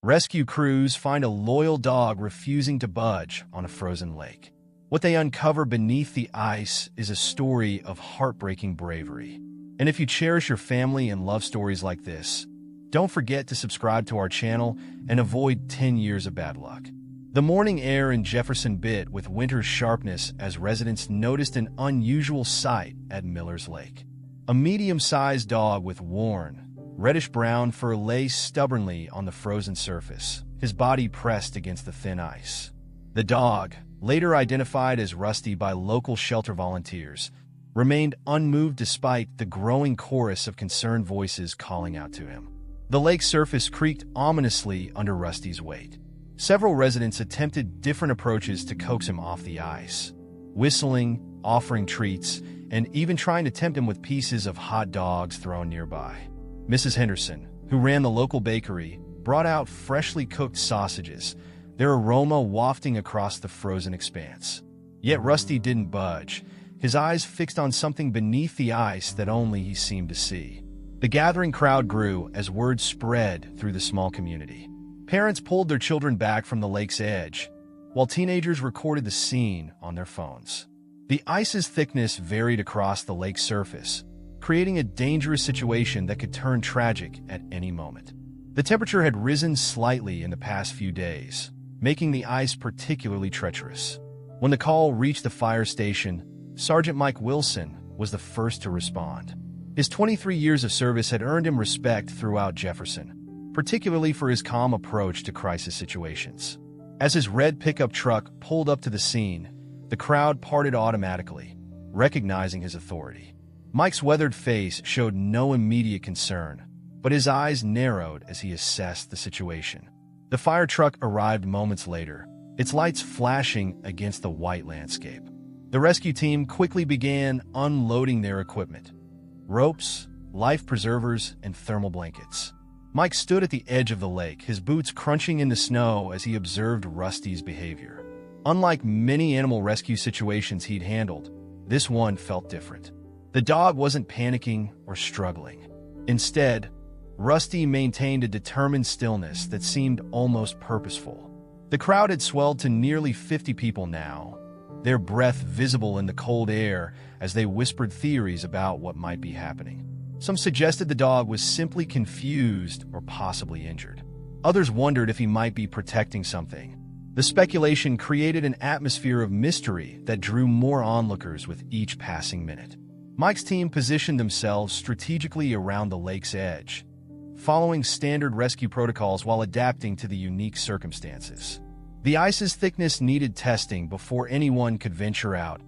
Rescue crews find a loyal dog refusing to budge on a frozen lake. What they uncover beneath the ice is a story of heartbreaking bravery. And if you cherish your family and love stories like this, don't forget to subscribe to our channel and avoid 10 years of bad luck. The morning air in Jefferson bit with winter's sharpness as residents noticed an unusual sight at Miller's Lake. A medium-sized dog with worn, reddish-brown fur lay stubbornly on the frozen surface, his body pressed against the thin ice. The dog, later identified as Rusty by local shelter volunteers, remained unmoved despite the growing chorus of concerned voices calling out to him. The lake surface creaked ominously under Rusty's weight. Several residents attempted different approaches to coax him off the ice, whistling, offering treats, and even trying to tempt him with pieces of hot dogs thrown nearby. Mrs. Henderson, who ran the local bakery, brought out freshly cooked sausages, their aroma wafting across the frozen expanse. Yet Rusty didn't budge, his eyes fixed on something beneath the ice that only he seemed to see. The gathering crowd grew as word spread through the small community. Parents pulled their children back from the lake's edge, while teenagers recorded the scene on their phones. The ice's thickness varied across the lake's surface, creating a dangerous situation that could turn tragic at any moment. The temperature had risen slightly in the past few days, making the ice particularly treacherous. When the call reached the fire station, Sergeant Mike Wilson was the first to respond. His 23 years of service had earned him respect throughout Jefferson, particularly for his calm approach to crisis situations. As his red pickup truck pulled up to the scene, the crowd parted automatically, recognizing his authority. Mike's weathered face showed no immediate concern, but his eyes narrowed as he assessed the situation. The fire truck arrived moments later, its lights flashing against the white landscape. The rescue team quickly began unloading their equipment: ropes, life preservers, and thermal blankets. Mike stood at the edge of the lake, his boots crunching in the snow as he observed Rusty's behavior. Unlike many animal rescue situations he'd handled, this one felt different. The dog wasn't panicking or struggling. Instead, Rusty maintained a determined stillness that seemed almost purposeful. The crowd had swelled to nearly 50 people now, their breath visible in the cold air as they whispered theories about what might be happening. Some suggested the dog was simply confused or possibly injured. Others wondered if he might be protecting something. The speculation created an atmosphere of mystery that drew more onlookers with each passing minute. Mike's team positioned themselves strategically around the lake's edge, following standard rescue protocols while adapting to the unique circumstances. The ice's thickness needed testing before anyone could venture out,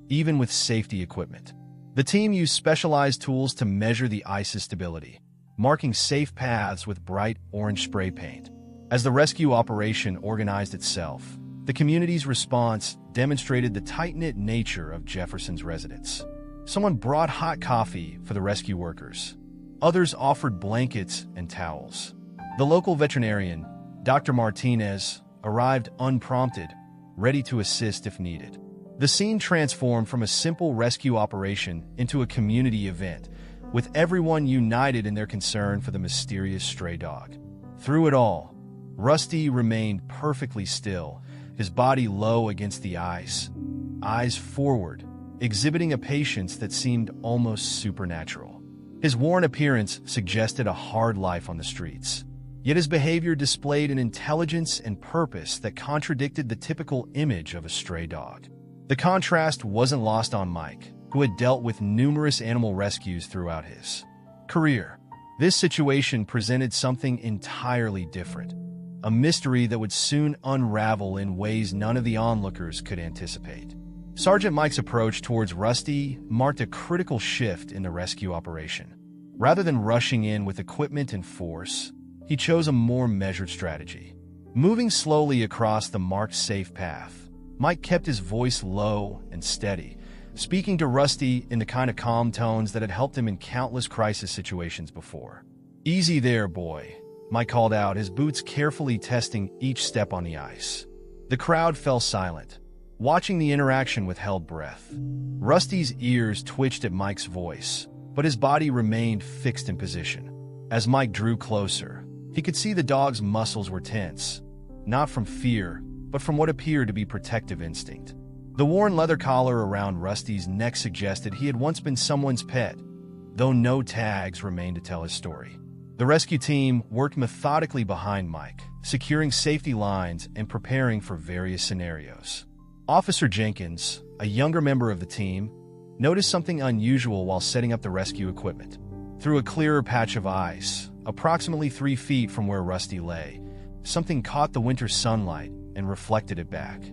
even with safety equipment. The team used specialized tools to measure the ice's stability, marking safe paths with bright orange spray paint. As the rescue operation organized itself, the community's response demonstrated the tight-knit nature of Jefferson's residents. Someone brought hot coffee for the rescue workers. Others offered blankets and towels. The local veterinarian, Dr. Martinez, arrived unprompted, ready to assist if needed. The scene transformed from a simple rescue operation into a community event, with everyone united in their concern for the mysterious stray dog. Through it all, Rusty remained perfectly still, his body low against the ice, eyes forward, exhibiting a patience that seemed almost supernatural. His worn appearance suggested a hard life on the streets, yet his behavior displayed an intelligence and purpose that contradicted the typical image of a stray dog. The contrast wasn't lost on Mike, who had dealt with numerous animal rescues throughout his career. This situation presented something entirely different, a mystery that would soon unravel in ways none of the onlookers could anticipate. Sergeant Mike's approach towards Rusty marked a critical shift in the rescue operation. Rather than rushing in with equipment and force, he chose a more measured strategy. Moving slowly across the marked safe path, Mike kept his voice low and steady, speaking to Rusty in the kind of calm tones that had helped him in countless crisis situations before. "Easy there, boy," Mike called out, his boots carefully testing each step on the ice. The crowd fell silent, watching the interaction with held breath. Rusty's ears twitched at Mike's voice, but his body remained fixed in position. As Mike drew closer, He could see the dog's muscles were tense, not from fear, but from what appeared to be protective instinct. The worn leather collar around Rusty's neck suggested he had once been someone's pet, though no tags remained to tell his story. The rescue team worked methodically behind Mike, securing safety lines and preparing for various scenarios. Officer Jenkins, a younger member of the team, noticed something unusual while setting up the rescue equipment. Through a clearer patch of ice, approximately 3 feet from where Rusty lay, something caught the winter sunlight and reflected it back.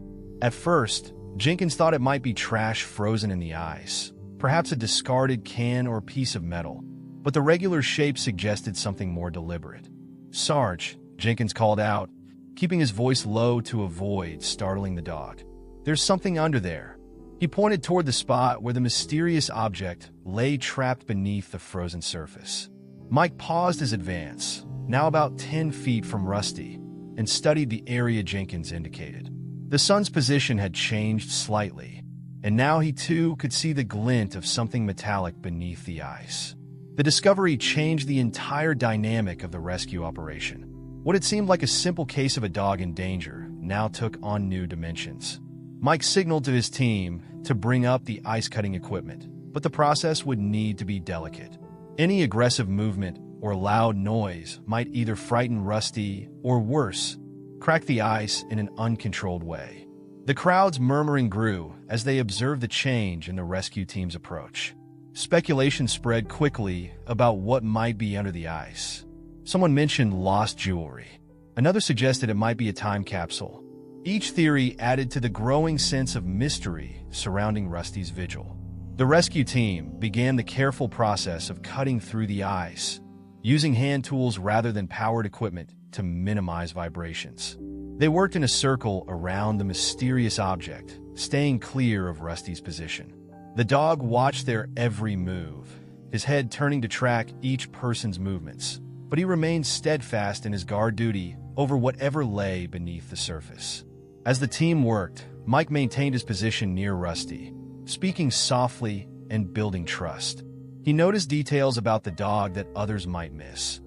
At first, Jenkins thought it might be trash frozen in the ice, perhaps a discarded can or piece of metal, but the regular shape suggested something more deliberate. "Sarge," Jenkins called out, keeping his voice low to avoid startling the dog. "There's something under there." He pointed toward the spot where the mysterious object lay trapped beneath the frozen surface. Mike paused his advance, now about 10 feet from Rusty, and studied the area Jenkins indicated. The sun's position had changed slightly, and now he too could see the glint of something metallic beneath the ice. The discovery changed the entire dynamic of the rescue operation. What had seemed like a simple case of a dog in danger now took on new dimensions. Mike signaled to his team to bring up the ice-cutting equipment, but the process would need to be delicate. Any aggressive movement or loud noise might either frighten Rusty or, worse, crack the ice in an uncontrolled way. The crowd's murmuring grew as they observed the change in the rescue team's approach. Speculation spread quickly about what might be under the ice. Someone mentioned lost jewelry. Another suggested it might be a time capsule. Each theory added to the growing sense of mystery surrounding Rusty's vigil. The rescue team began the careful process of cutting through the ice, using hand tools rather than powered equipment to minimize vibrations. They worked in a circle around the mysterious object, staying clear of Rusty's position. The dog watched their every move, his head turning to track each person's movements, but he remained steadfast in his guard duty over whatever lay beneath the surface. As the team worked, Mike maintained his position near Rusty, speaking softly and building trust. He noticed details about the dog that others might miss.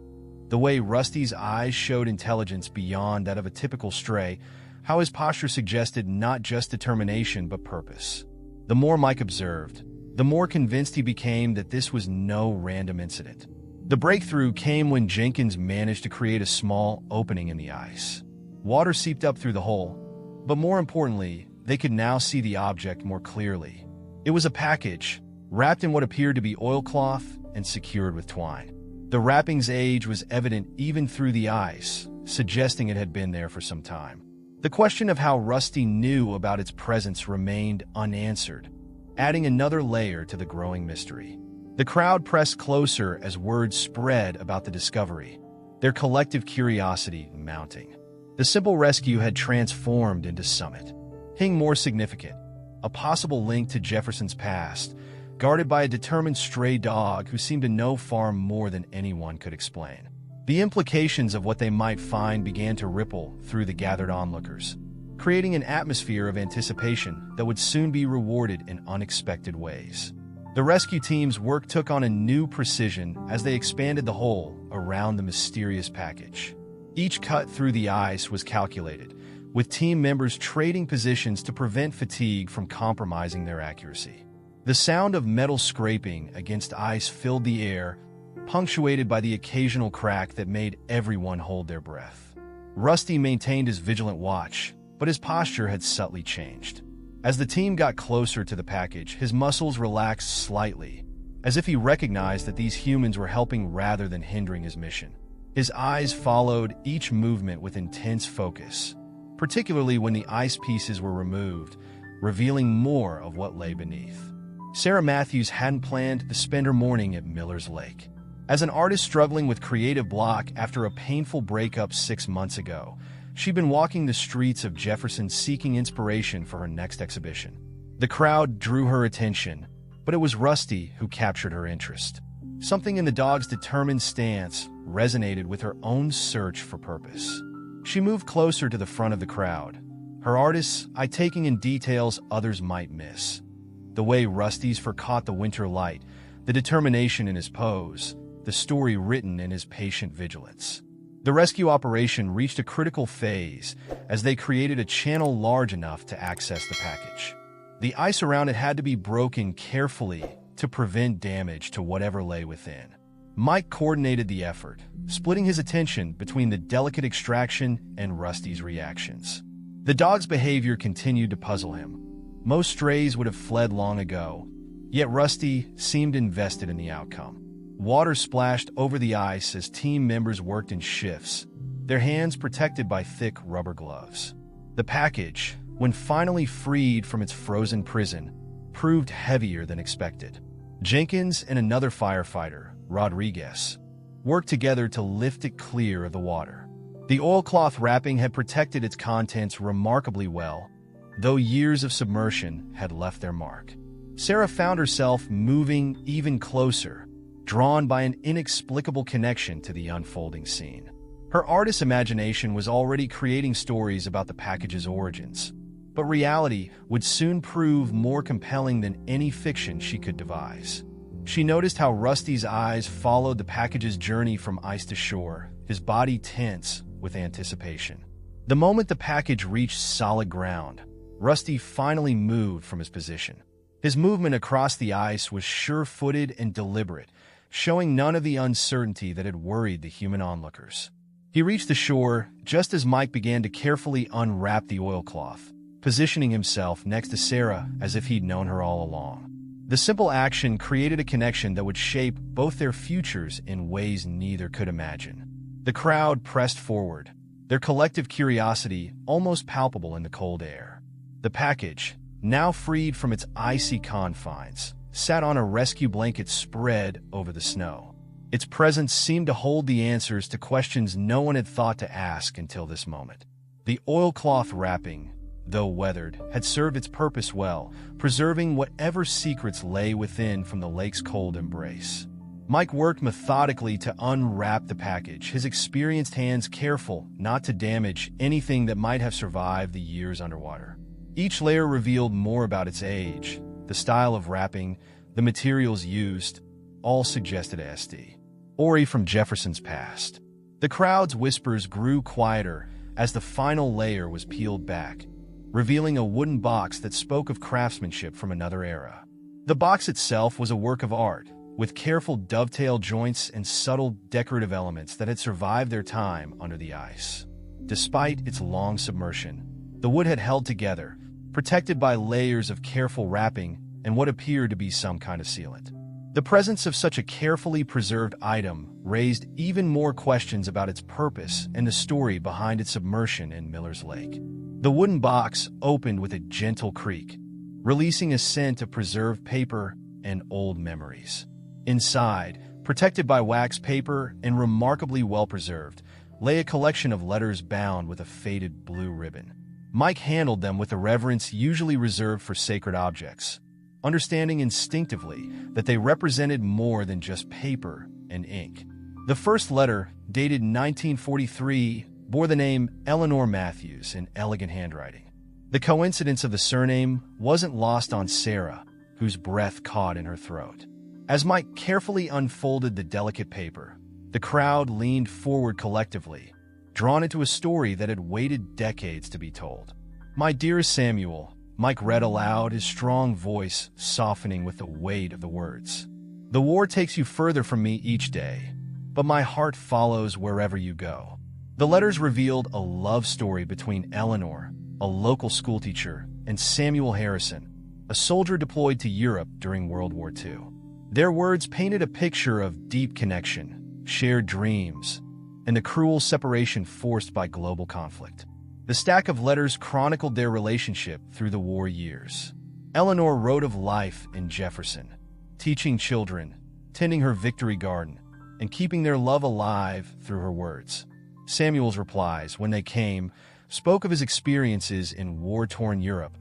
The way Rusty's eyes showed intelligence beyond that of a typical stray, how his posture suggested not just determination but purpose. The more Mike observed, the more convinced he became that this was no random incident. The breakthrough came when Jenkins managed to create a small opening in the ice. Water seeped up through the hole, but more importantly, they could now see the object more clearly. It was a package, wrapped in what appeared to be oilcloth and secured with twine. The wrapping's age was evident even through the ice, suggesting it had been there for some time. The question of how Rusty knew about its presence remained unanswered, adding another layer to the growing mystery. The crowd pressed closer as word spread about the discovery, their collective curiosity mounting. The simple rescue had transformed into something more significant, a possible link to Jefferson's past, guarded by a determined stray dog who seemed to know far more than anyone could explain. The implications of what they might find began to ripple through the gathered onlookers, creating an atmosphere of anticipation that would soon be rewarded in unexpected ways. The rescue team's work took on a new precision as they expanded the hole around the mysterious package. Each cut through the ice was calculated, with team members trading positions to prevent fatigue from compromising their accuracy. The sound of metal scraping against ice filled the air, punctuated by the occasional crack that made everyone hold their breath. Rusty maintained his vigilant watch, but his posture had subtly changed. As the team got closer to the package, his muscles relaxed slightly, as if he recognized that these humans were helping rather than hindering his mission. His eyes followed each movement with intense focus, particularly when the ice pieces were removed, revealing more of what lay beneath. Sarah Matthews hadn't planned to spend her morning at Miller's Lake. As an artist struggling with creative block after a painful breakup 6 months ago, she'd been walking the streets of Jefferson seeking inspiration for her next exhibition. The crowd drew her attention, but it was Rusty who captured her interest. Something in the dog's determined stance resonated with her own search for purpose. She moved closer to the front of the crowd, her artist's eye taking in details others might miss. The way Rusty's fur caught the winter light, the determination in his pose, the story written in his patient vigilance. The rescue operation reached a critical phase as they created a channel large enough to access the package. The ice around it had to be broken carefully to prevent damage to whatever lay within. Mike coordinated the effort, splitting his attention between the delicate extraction and Rusty's reactions. The dog's behavior continued to puzzle him. Most strays would have fled long ago, yet Rusty seemed invested in the outcome. Water splashed over the ice as team members worked in shifts, their hands protected by thick rubber gloves. The package, when finally freed from its frozen prison, proved heavier than expected. Jenkins and another firefighter, Rodriguez, worked together to lift it clear of the water. The oilcloth wrapping had protected its contents remarkably well, though years of submersion had left their mark. Sarah found herself moving even closer, drawn by an inexplicable connection to the unfolding scene. Her artist's imagination was already creating stories about the package's origins, but reality would soon prove more compelling than any fiction she could devise. She noticed how Rusty's eyes followed the package's journey from ice to shore, his body tense with anticipation. The moment the package reached solid ground, Rusty finally moved from his position. His movement across the ice was sure-footed and deliberate, showing none of the uncertainty that had worried the human onlookers. He reached the shore just as Mike began to carefully unwrap the oilcloth, positioning himself next to Sarah as if he'd known her all along. The simple action created a connection that would shape both their futures in ways neither could imagine. The crowd pressed forward, their collective curiosity almost palpable in the cold air. The package, now freed from its icy confines, sat on a rescue blanket spread over the snow. Its presence seemed to hold the answers to questions no one had thought to ask until this moment. The oilcloth wrapping, though weathered, had served its purpose well, preserving whatever secrets lay within from the lake's cold embrace. Mike worked methodically to unwrap the package, his experienced hands careful not to damage anything that might have survived the years underwater. Each layer revealed more about its age, the style of wrapping, the materials used, all suggested SD. Ori from Jefferson's past. The crowd's whispers grew quieter as the final layer was peeled back, revealing a wooden box that spoke of craftsmanship from another era. The box itself was a work of art, with careful dovetail joints and subtle decorative elements that had survived their time under the ice. Despite its long submersion, the wood had held together, protected by layers of careful wrapping and what appeared to be some kind of sealant. The presence of such a carefully preserved item raised even more questions about its purpose and the story behind its submersion in Miller's Lake. The wooden box opened with a gentle creak, releasing a scent of preserved paper and old memories. Inside, protected by wax paper and remarkably well-preserved, lay a collection of letters bound with a faded blue ribbon. Mike handled them with a reverence usually reserved for sacred objects, understanding instinctively that they represented more than just paper and ink. The first letter, dated 1943, bore the name Eleanor Matthews in elegant handwriting. The coincidence of the surname wasn't lost on Sarah, whose breath caught in her throat. As Mike carefully unfolded the delicate paper, the crowd leaned forward collectively, drawn into a story that had waited decades to be told. "My dearest Samuel," Mike read aloud, his strong voice softening with the weight of the words. "The war takes you further from me each day, but my heart follows wherever you go." The letters revealed a love story between Eleanor, a local schoolteacher, and Samuel Harrison, a soldier deployed to Europe during World War II. Their words painted a picture of deep connection, shared dreams, and the cruel separation forced by global conflict. The stack of letters chronicled their relationship through the war years. Eleanor wrote of life in Jefferson, teaching children, tending her victory garden, and keeping their love alive through her words. Samuel's replies, when they came, spoke of his experiences in war-torn Europe,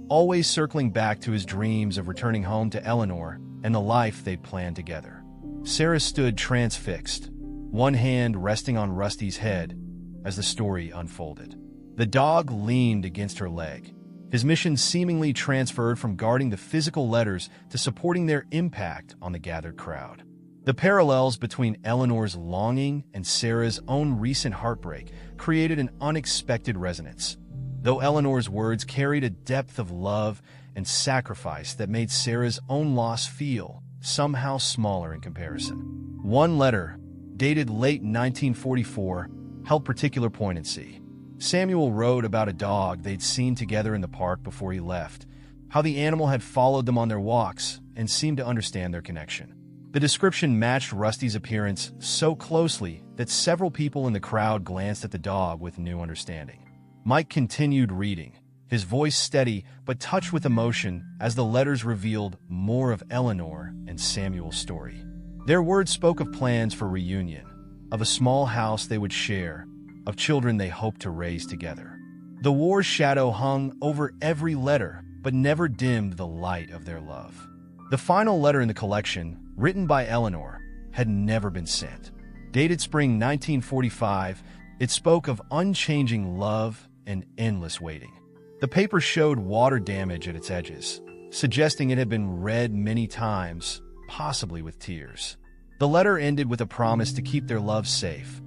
always circling back to his dreams of returning home to Eleanor and the life they'd planned together. Sarah stood transfixed, one hand resting on Rusty's head as the story unfolded. The dog leaned against her leg, his mission seemingly transferred from guarding the physical letters to supporting their impact on the gathered crowd. The parallels between Eleanor's longing and Sarah's own recent heartbreak created an unexpected resonance. Though Eleanor's words carried a depth of love and sacrifice that made Sarah's own loss feel somehow smaller in comparison. One letter, dated late 1944, held particular poignancy. Samuel wrote about a dog they'd seen together in the park before he left, how the animal had followed them on their walks and seemed to understand their connection. The description matched Rusty's appearance so closely that several people in the crowd glanced at the dog with new understanding. Mike continued reading, his voice steady but touched with emotion as the letters revealed more of Eleanor and Samuel's story. Their words spoke of plans for reunion, of a small house they would share, of children they hoped to raise together. The war's shadow hung over every letter, but never dimmed the light of their love. The final letter in the collection, written by Eleanor, had never been sent. Dated spring 1945, it spoke of unchanging love and endless waiting. The paper showed water damage at its edges, suggesting it had been read many times, possibly with tears. The letter ended with a promise to keep their love safe,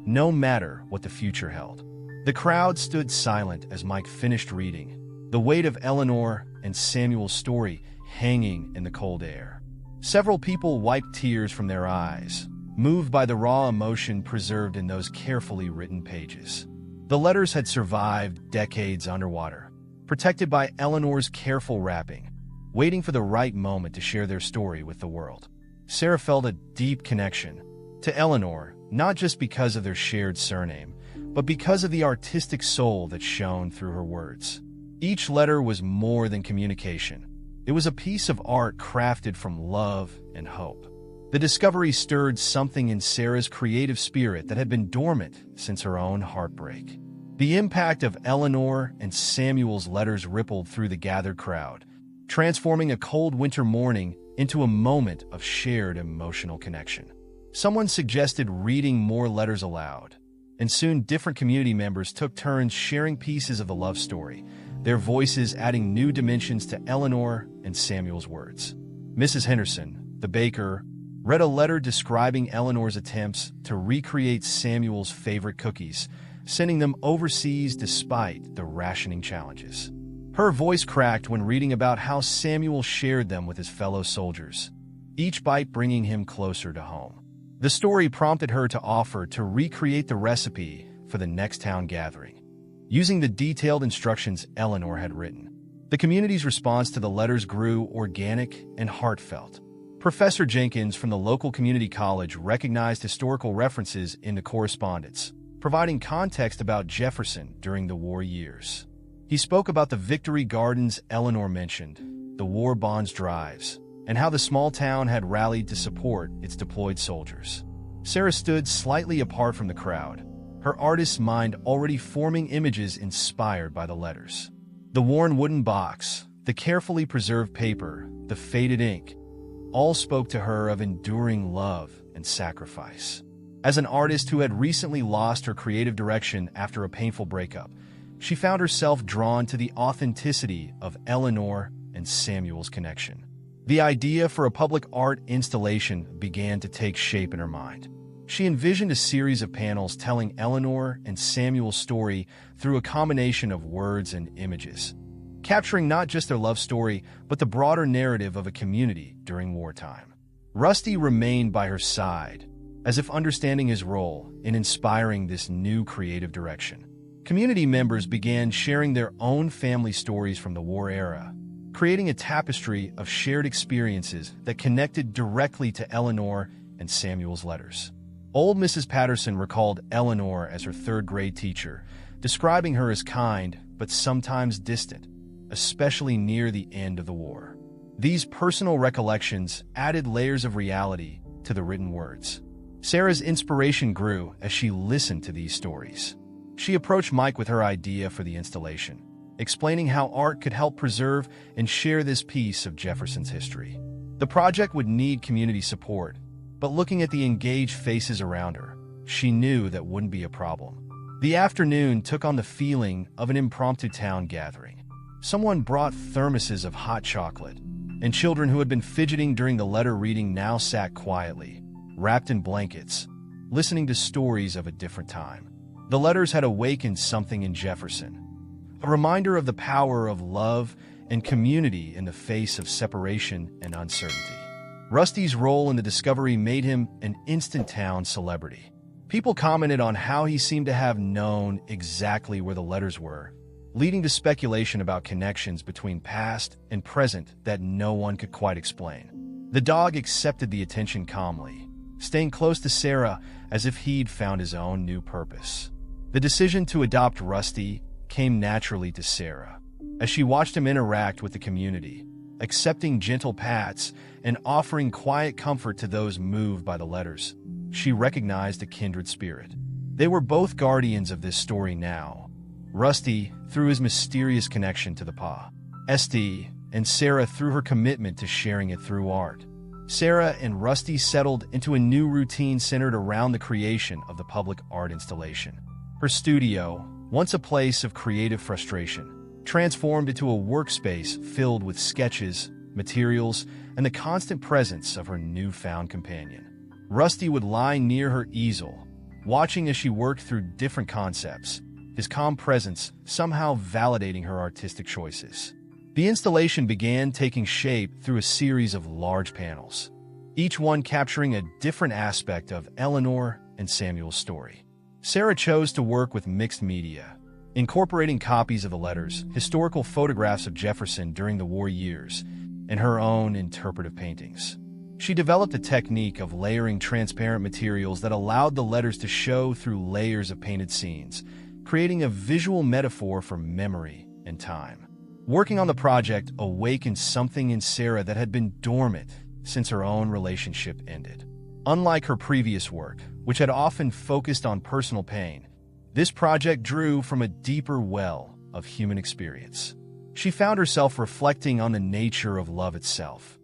no matter what the future held. The crowd stood silent as Mike finished reading, the weight of Eleanor and Samuel's story hanging in the cold air. Several people wiped tears from their eyes, moved by the raw emotion preserved in those carefully written pages. The letters had survived decades underwater, protected by Eleanor's careful wrapping, waiting for the right moment to share their story with the world. Sarah felt a deep connection to Eleanor, not just because of their shared surname, but because of the artistic soul that shone through her words. Each letter was more than communication. It was a piece of art crafted from love and hope. The discovery stirred something in Sarah's creative spirit that had been dormant since her own heartbreak. The impact of Eleanor and Samuel's letters rippled through the gathered crowd, transforming a cold winter morning into a moment of shared emotional connection. Someone suggested reading more letters aloud, and soon different community members took turns sharing pieces of the love story, their voices adding new dimensions to Eleanor and Samuel's words. Mrs. Henderson, the baker, read a letter describing Eleanor's attempts to recreate Samuel's favorite cookies, sending them overseas despite the rationing challenges. Her voice cracked when reading about how Samuel shared them with his fellow soldiers, each bite bringing him closer to home. The story prompted her to offer to recreate the recipe for the next town gathering, using the detailed instructions Eleanor had written. The community's response to the letters grew organic and heartfelt. Professor Jenkins from the local community college recognized historical references in the correspondence, providing context about Jefferson during the war years. He spoke about the victory gardens Eleanor mentioned, the war bonds drives, and how the small town had rallied to support its deployed soldiers. Sarah stood slightly apart from the crowd, her artist's mind already forming images inspired by the letters. The worn wooden box, the carefully preserved paper, the faded ink, all spoke to her of enduring love and sacrifice. As an artist who had recently lost her creative direction after a painful breakup, she found herself drawn to the authenticity of Eleanor and Samuel's connection. The idea for a public art installation began to take shape in her mind. She envisioned a series of panels telling Eleanor and Samuel's story through a combination of words and images, capturing not just their love story, but the broader narrative of a community during wartime. Rusty remained by her side, as if understanding his role in inspiring this new creative direction. Community members began sharing their own family stories from the war era, creating a tapestry of shared experiences that connected directly to Eleanor and Samuel's letters. Old Mrs. Patterson recalled Eleanor as her third-grade teacher, describing her as kind but sometimes distant, especially near the end of the war. These personal recollections added layers of reality to the written words. Sarah's inspiration grew as she listened to these stories. She approached Mike with her idea for the installation, explaining how art could help preserve and share this piece of Jefferson's history. The project would need community support, but looking at the engaged faces around her, she knew that wouldn't be a problem. The afternoon took on the feeling of an impromptu town gathering. Someone brought thermoses of hot chocolate, and children who had been fidgeting during the letter reading now sat quietly, wrapped in blankets, listening to stories of a different time. The letters had awakened something in Jefferson, a reminder of the power of love and community in the face of separation and uncertainty. Rusty's role in the discovery made him an instant town celebrity. People commented on how he seemed to have known exactly where the letters were, leading to speculation about connections between past and present that no one could quite explain. The dog accepted the attention calmly, staying close to Sarah as if he'd found his own new purpose. The decision to adopt Rusty came naturally to Sarah, as she watched him interact with the community, accepting gentle pats and offering quiet comfort to those moved by the letters. She recognized a kindred spirit. They were both guardians of this story now. Rusty, through his mysterious connection to the paw, SD, and Sarah through her commitment to sharing it through art. Sarah and Rusty settled into a new routine centered around the creation of the public art installation. Her studio, once a place of creative frustration, transformed into a workspace filled with sketches, materials, and the constant presence of her newfound companion. Rusty would lie near her easel, watching as she worked through different concepts, his calm presence somehow validating her artistic choices. The installation began taking shape through a series of large panels, each one capturing a different aspect of Eleanor and Samuel's story. Sarah chose to work with mixed media, incorporating copies of the letters, historical photographs of Jefferson during the war years, and her own interpretive paintings. She developed a technique of layering transparent materials that allowed the letters to show through layers of painted scenes, creating a visual metaphor for memory and time. Working on the project awakened something in Sarah that had been dormant since her own relationship ended. Unlike her previous work, which had often focused on personal pain, this project drew from a deeper well of human experience. She found herself reflecting on the nature of love itself.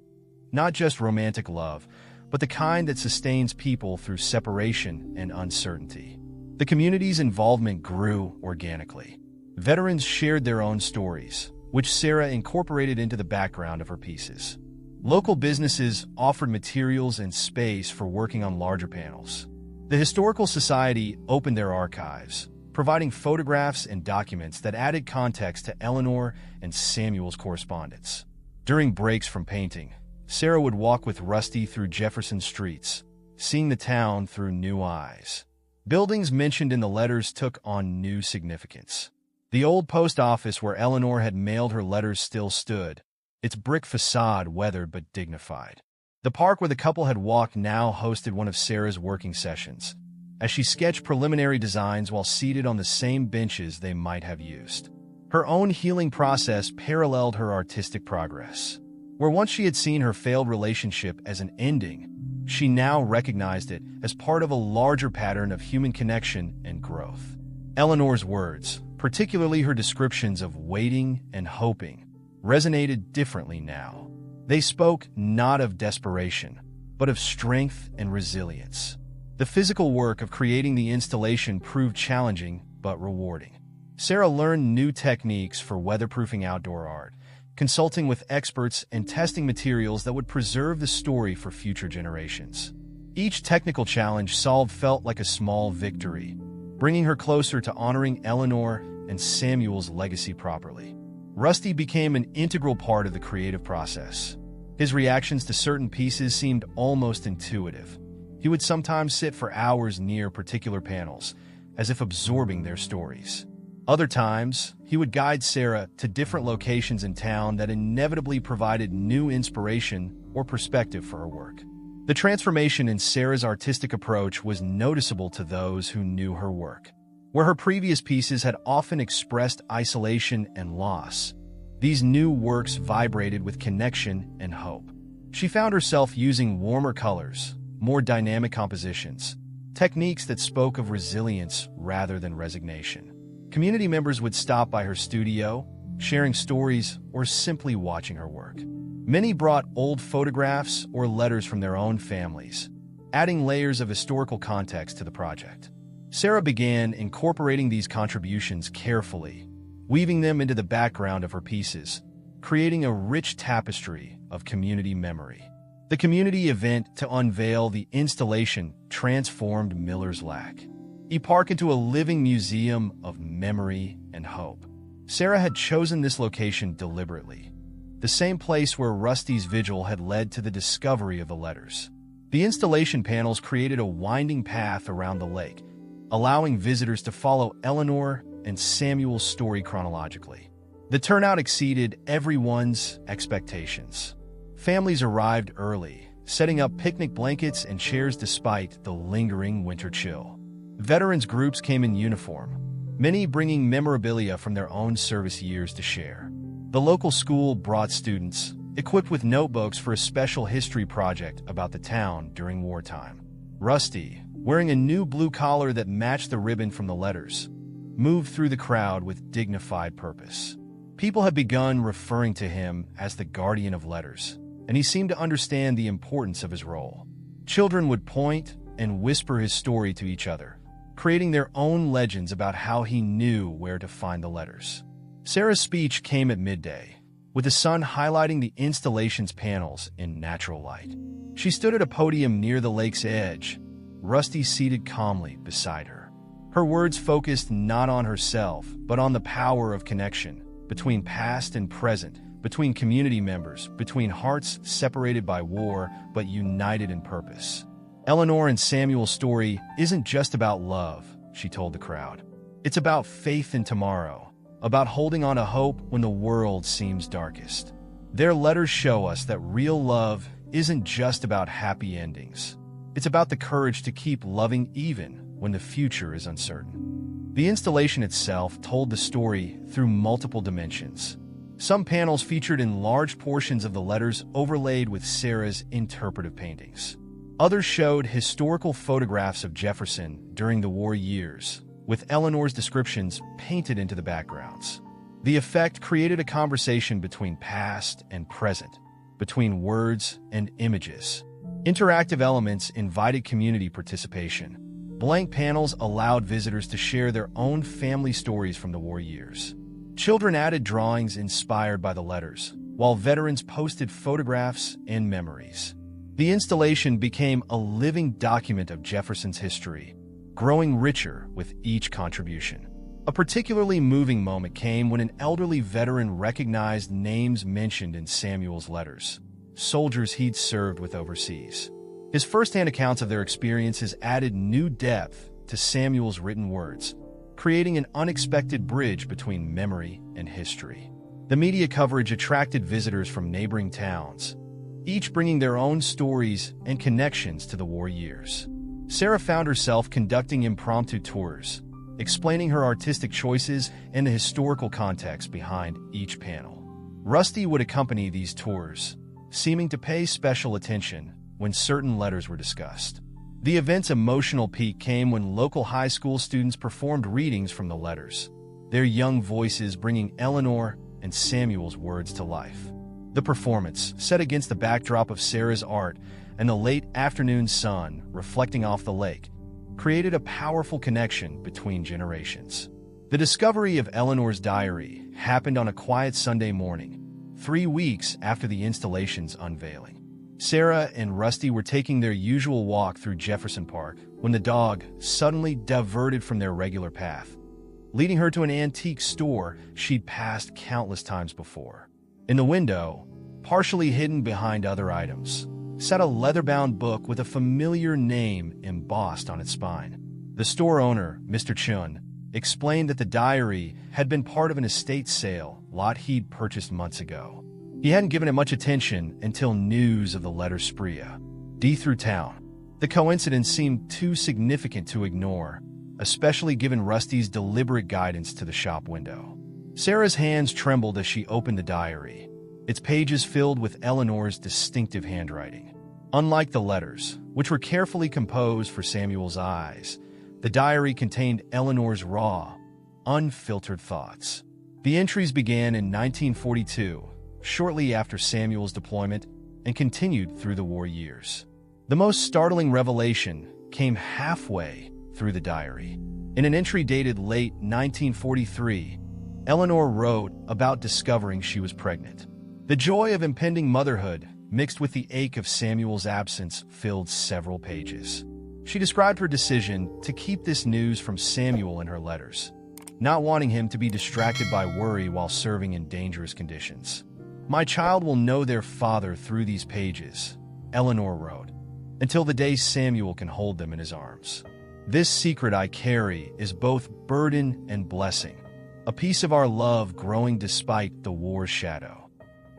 Not just romantic love, but the kind that sustains people through separation and uncertainty. The community's involvement grew organically. Veterans shared their own stories, which Sarah incorporated into the background of her pieces. Local businesses offered materials and space for working on larger panels. The Historical Society opened their archives, providing photographs and documents that added context to Eleanor and Samuel's correspondence. During breaks from painting, Sarah would walk with Rusty through Jefferson streets, seeing the town through new eyes. Buildings mentioned in the letters took on new significance. The old post office where Eleanor had mailed her letters still stood, its brick facade weathered but dignified. The park where the couple had walked now hosted one of Sarah's working sessions, as she sketched preliminary designs while seated on the same benches they might have used. Her own healing process paralleled her artistic progress. Where once she had seen her failed relationship as an ending, she now recognized it as part of a larger pattern of human connection and growth. Eleanor's words, particularly her descriptions of waiting and hoping, resonated differently now. They spoke not of desperation, but of strength and resilience. The physical work of creating the installation proved challenging but rewarding. Sarah learned new techniques for weatherproofing outdoor art, consulting with experts and testing materials that would preserve the story for future generations. Each technical challenge solved felt like a small victory, bringing her closer to honoring Eleanor and Samuel's legacy properly. Rusty became an integral part of the creative process. His reactions to certain pieces seemed almost intuitive. He would sometimes sit for hours near particular panels, as if absorbing their stories. Other times, he would guide Sarah to different locations in town that inevitably provided new inspiration or perspective for her work. The transformation in Sarah's artistic approach was noticeable to those who knew her work. Where her previous pieces had often expressed isolation and loss, these new works vibrated with connection and hope. She found herself using warmer colors, more dynamic compositions, techniques that spoke of resilience rather than resignation. Community members would stop by her studio, sharing stories or simply watching her work. Many brought old photographs or letters from their own families, adding layers of historical context to the project. Sarah began incorporating these contributions carefully, weaving them into the background of her pieces, creating a rich tapestry of community memory. The community event to unveil the installation transformed Miller's Lack Park into a living museum of memory and hope. Sarah had chosen this location deliberately, the same place where Rusty's vigil had led to the discovery of the letters. The installation panels created a winding path around the lake, allowing visitors to follow Eleanor and Samuel's story chronologically. The turnout exceeded everyone's expectations. Families arrived early, setting up picnic blankets and chairs despite the lingering winter chill. Veterans groups came in uniform, many bringing memorabilia from their own service years to share. The local school brought students, equipped with notebooks for a special history project about the town during wartime. Rusty, wearing a new blue collar that matched the ribbon from the letters, moved through the crowd with dignified purpose. People had begun referring to him as the guardian of letters, and he seemed to understand the importance of his role. Children would point and whisper his story to each other, creating their own legends about how he knew where to find the letters. Sarah's speech came at midday, with the sun highlighting the installation's panels in natural light. She stood at a podium near the lake's edge, Rusty seated calmly beside her. Her words focused not on herself, but on the power of connection between past and present, between community members, between hearts separated by war but united in purpose. Eleanor and Samuel's story isn't just about love, she told the crowd. It's about faith in tomorrow, about holding on to hope when the world seems darkest. Their letters show us that real love isn't just about happy endings. It's about the courage to keep loving even when the future is uncertain. The installation itself told the story through multiple dimensions. Some panels featured enlarged portions of the letters overlaid with Sarah's interpretive paintings. Others showed historical photographs of Jefferson during the war years, with Eleanor's descriptions painted into the backgrounds. The effect created a conversation between past and present, between words and images. Interactive elements invited community participation. Blank panels allowed visitors to share their own family stories from the war years. Children added drawings inspired by the letters, while veterans posted photographs and memories. The installation became a living document of Jefferson's history, growing richer with each contribution. A particularly moving moment came when an elderly veteran recognized names mentioned in Samuel's letters, soldiers he'd served with overseas. His firsthand accounts of their experiences added new depth to Samuel's written words, creating an unexpected bridge between memory and history. The media coverage attracted visitors from neighboring towns, each bringing their own stories and connections to the war years. Sarah found herself conducting impromptu tours, explaining her artistic choices and the historical context behind each panel. Rusty would accompany these tours, seeming to pay special attention when certain letters were discussed. The event's emotional peak came when local high school students performed readings from the letters, their young voices bringing Eleanor and Samuel's words to life. The performance, set against the backdrop of Sarah's art and the late afternoon sun reflecting off the lake, created a powerful connection between generations. The discovery of Eleanor's diary happened on a quiet Sunday morning, 3 weeks after the installation's unveiling. Sarah and Rusty were taking their usual walk through Jefferson Park when the dog suddenly diverted from their regular path, leading her to an antique store she'd passed countless times before. In the window, partially hidden behind other items, sat a leather-bound book with a familiar name embossed on its spine. The store owner, Mr. Chun, explained that the diary had been part of an estate sale lot he'd purchased months ago. He hadn't given it much attention until news of the letter spree through town. The coincidence seemed too significant to ignore, especially given Rusty's deliberate guidance to the shop window. Sarah's hands trembled as she opened the diary, its pages filled with Eleanor's distinctive handwriting. Unlike the letters, which were carefully composed for Samuel's eyes, the diary contained Eleanor's raw, unfiltered thoughts. The entries began in 1942, shortly after Samuel's deployment, and continued through the war years. The most startling revelation came halfway through the diary. In an entry dated late 1943, Eleanor wrote about discovering she was pregnant. The joy of impending motherhood mixed with the ache of Samuel's absence, filled several pages. She described her decision to keep this news from Samuel in her letters, not wanting him to be distracted by worry while serving in dangerous conditions. "My child will know their father through these pages," Eleanor wrote, "until the day Samuel can hold them in his arms. This secret I carry is both burden and blessing, a piece of our love growing despite the war's shadow."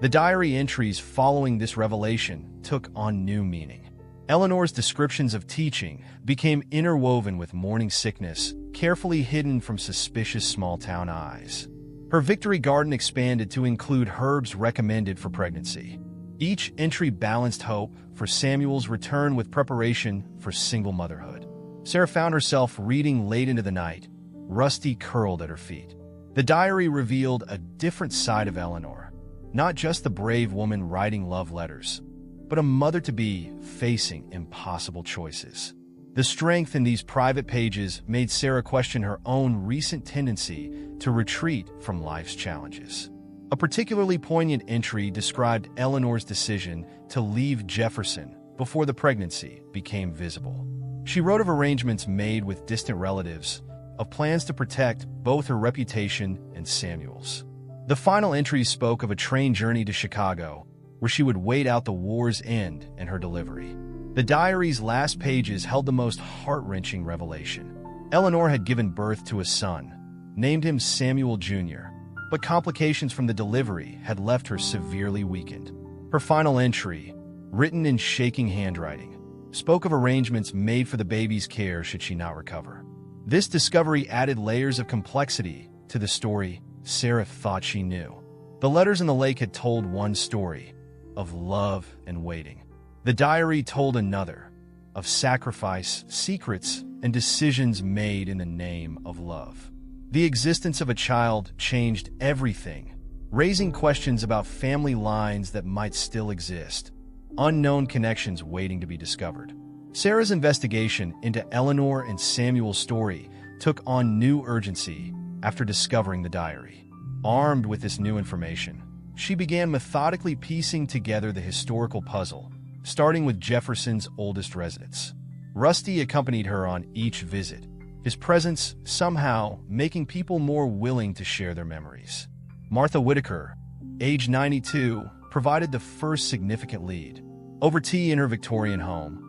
The diary entries following this revelation took on new meaning. Eleanor's descriptions of teaching became interwoven with morning sickness, carefully hidden from suspicious small-town eyes. Her victory garden expanded to include herbs recommended for pregnancy. Each entry balanced hope for Samuel's return with preparation for single motherhood. Sarah found herself reading late into the night, Rusty curled at her feet. The diary revealed a different side of Eleanor, not just the brave woman writing love letters, but a mother-to-be facing impossible choices. The strength in these private pages made Sarah question her own recent tendency to retreat from life's challenges. A particularly poignant entry described Eleanor's decision to leave Jefferson before the pregnancy became visible. She wrote of arrangements made with distant relatives, of plans to protect both her reputation and Samuel's. The final entries spoke of a train journey to Chicago, where she would wait out the war's end and her delivery. The diary's last pages held the most heart-wrenching revelation. Eleanor had given birth to a son, named him Samuel Jr., but complications from the delivery had left her severely weakened. Her final entry, written in shaking handwriting, spoke of arrangements made for the baby's care should she not recover. This discovery added layers of complexity to the story Sarah thought she knew. The letters in the lake had told one story, of love and waiting. The diary told another, of sacrifice, secrets, and decisions made in the name of love. The existence of a child changed everything, raising questions about family lines that might still exist, unknown connections waiting to be discovered. Sarah's investigation into Eleanor and Samuel's story took on new urgency after discovering the diary. Armed with this new information, she began methodically piecing together the historical puzzle, starting with Jefferson's oldest residence. Rusty accompanied her on each visit, his presence somehow making people more willing to share their memories. Martha Whitaker, age 92, provided the first significant lead. Over tea in her Victorian home,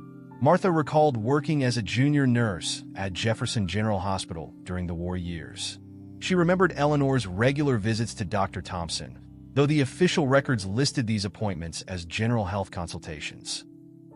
Martha recalled working as a junior nurse at Jefferson General Hospital during the war years. She remembered Eleanor's regular visits to Dr. Thompson, though the official records listed these appointments as general health consultations.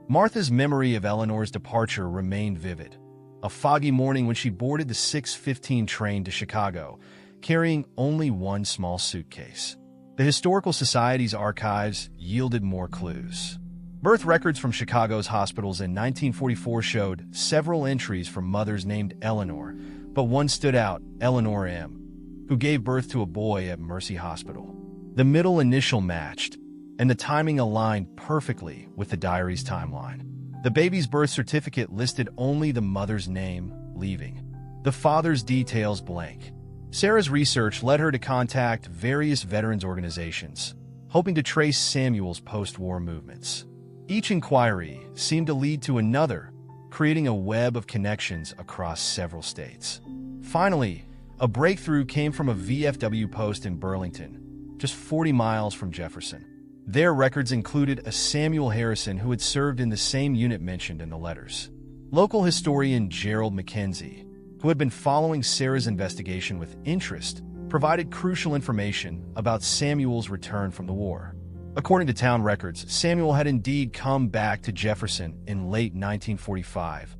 Martha's memory of Eleanor's departure remained vivid. A foggy morning when she boarded the 6:15 train to Chicago, carrying only one small suitcase. The Historical Society's archives yielded more clues. Birth records from Chicago's hospitals in 1944 showed several entries from mothers named Eleanor, but one stood out, Eleanor M., who gave birth to a boy at Mercy Hospital. The middle initial matched, and the timing aligned perfectly with the diary's timeline. The baby's birth certificate listed only the mother's name, leaving the father's details blank. Sarah's research led her to contact various veterans organizations, hoping to trace Samuel's post-war movements. Each inquiry seemed to lead to another, creating a web of connections across several states. Finally, a breakthrough came from a VFW post in Burlington, just 40 miles from Jefferson. Their records included a Samuel Harrison who had served in the same unit mentioned in the letters. Local historian Gerald McKenzie, who had been following Sarah's investigation with interest, provided crucial information about Samuel's return from the war. According to town records, Samuel had indeed come back to Jefferson in late 1945,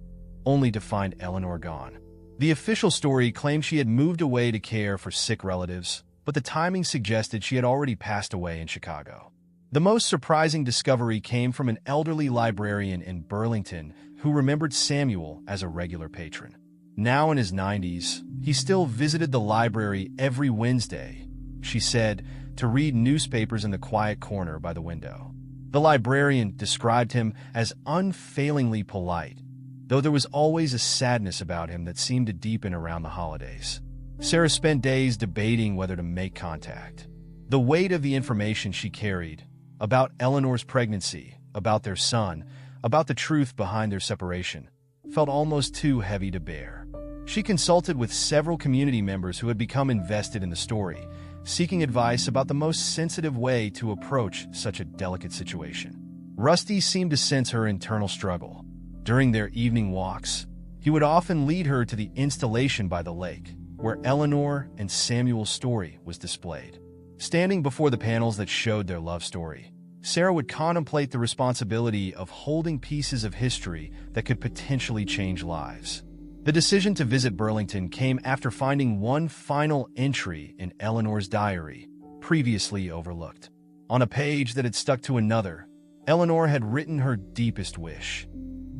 only to find Eleanor gone. The official story claimed she had moved away to care for sick relatives, but the timing suggested she had already passed away in Chicago. The most surprising discovery came from an elderly librarian in Burlington who remembered Samuel as a regular patron. Now in his 90s, he still visited the library every Wednesday, she said, to read newspapers in the quiet corner by the window. The librarian described him as unfailingly polite, though there was always a sadness about him that seemed to deepen around the holidays. Sarah spent days debating whether to make contact. The weight of the information she carried, about Eleanor's pregnancy, about their son, about the truth behind their separation, felt almost too heavy to bear. She consulted with several community members who had become invested in the story, seeking advice about the most sensitive way to approach such a delicate situation. Rusty seemed to sense her internal struggle. During their evening walks, he would often lead her to the installation by the lake, where Eleanor and Samuel's story was displayed. Standing before the panels that showed their love story, Sarah would contemplate the responsibility of holding pieces of history that could potentially change lives. The decision to visit Burlington came after finding one final entry in Eleanor's diary, previously overlooked. On a page that had stuck to another, Eleanor had written her deepest wish,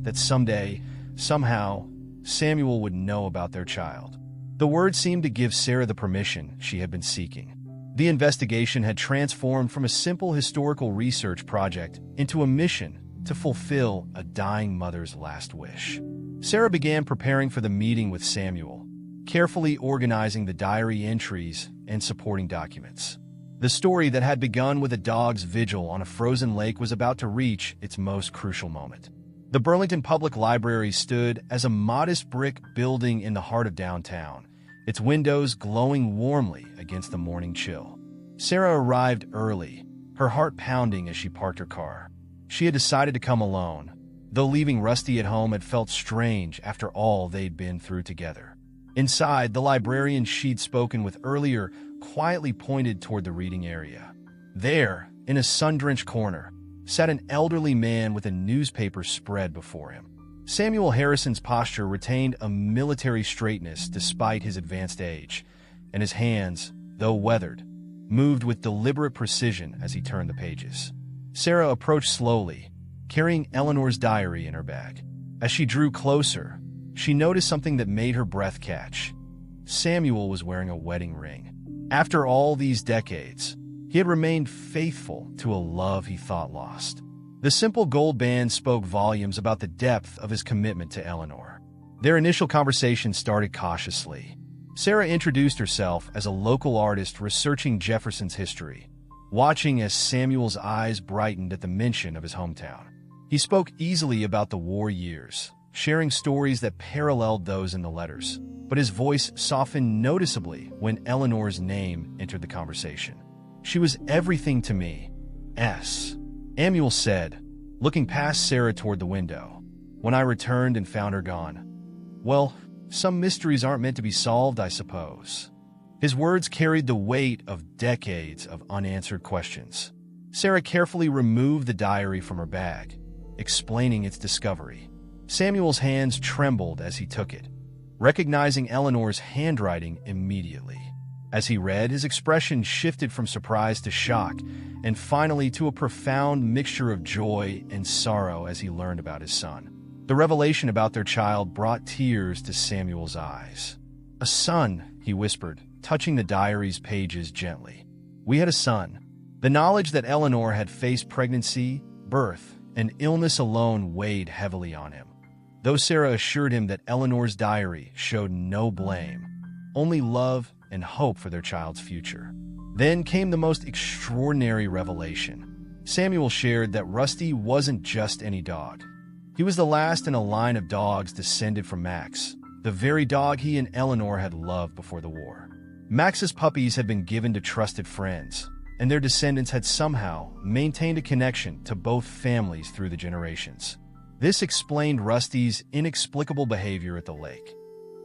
that someday, somehow, Samuel would know about their child. The words seemed to give Sarah the permission she had been seeking. The investigation had transformed from a simple historical research project into a mission to fulfill a dying mother's last wish. Sarah began preparing for the meeting with Samuel, carefully organizing the diary entries and supporting documents. The story that had begun with a dog's vigil on a frozen lake was about to reach its most crucial moment. The Burlington Public Library stood as a modest brick building in the heart of downtown, its windows glowing warmly against the morning chill. Sarah arrived early, her heart pounding as she parked her car. She had decided to come alone, though leaving Rusty at home had felt strange after all they'd been through together. Inside, the librarian she'd spoken with earlier quietly pointed toward the reading area. There, in a sun-drenched corner, sat an elderly man with a newspaper spread before him. Samuel Harrison's posture retained a military straightness despite his advanced age, and his hands, though weathered, moved with deliberate precision as he turned the pages. Sarah approached slowly, carrying Eleanor's diary in her bag. As she drew closer, she noticed something that made her breath catch. Samuel was wearing a wedding ring. After all these decades, he had remained faithful to a love he thought lost. The simple gold band spoke volumes about the depth of his commitment to Eleanor. Their initial conversation started cautiously. Sarah introduced herself as a local artist researching Jefferson's history, watching as Samuel's eyes brightened at the mention of his hometown. He spoke easily about the war years, sharing stories that paralleled those in the letters, but his voice softened noticeably when Eleanor's name entered the conversation. "She was everything to me, Samuel said, looking past Sarah toward the window. "When I returned and found her gone. Well, some mysteries aren't meant to be solved, I suppose." His words carried the weight of decades of unanswered questions. Sarah carefully removed the diary from her bag, explaining its discovery. Samuel's hands trembled as he took it, recognizing Eleanor's handwriting immediately. As he read, his expression shifted from surprise to shock, and finally to a profound mixture of joy and sorrow as he learned about his son. The revelation about their child brought tears to Samuel's eyes. "A son," he whispered, touching the diary's pages gently. "We had a son." The knowledge that Eleanor had faced pregnancy, birth, and illness alone weighed heavily on him. Though Sarah assured him that Eleanor's diary showed no blame, only love and hope for their child's future. Then came the most extraordinary revelation. Samuel shared that Rusty wasn't just any dog. He was the last in a line of dogs descended from Max, the very dog he and Eleanor had loved before the war. Max's puppies had been given to trusted friends, and their descendants had somehow maintained a connection to both families through the generations. This explained Rusty's inexplicable behavior at the lake.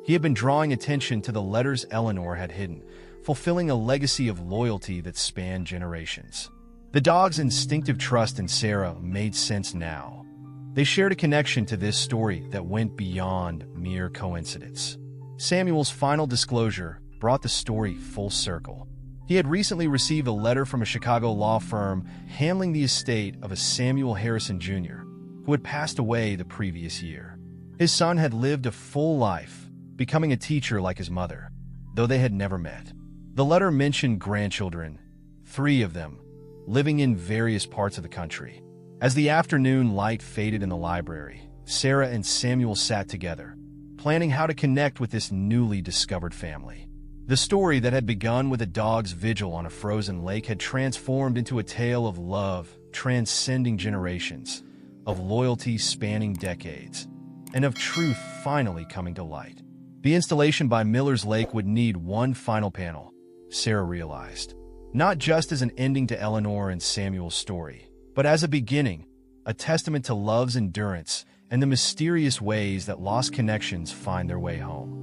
He had been drawing attention to the letters Eleanor had hidden, fulfilling a legacy of loyalty that spanned generations. The dog's instinctive trust in Sarah made sense now. They shared a connection to this story that went beyond mere coincidence. Samuel's final disclosure brought the story full circle. He had recently received a letter from a Chicago law firm handling the estate of a Samuel Harrison Jr., who had passed away the previous year. His son had lived a full life, becoming a teacher like his mother, though they had never met. The letter mentioned grandchildren, 3 of them, living in various parts of the country. As the afternoon light faded in the library, Sarah and Samuel sat together, planning how to connect with this newly discovered family. The story that had begun with a dog's vigil on a frozen lake had transformed into a tale of love, transcending generations, of loyalty spanning decades, and of truth finally coming to light. The installation by Miller's Lake would need one final panel, Sarah realized. Not just as an ending to Eleanor and Samuel's story, but as a beginning, a testament to love's endurance and the mysterious ways that lost connections find their way home.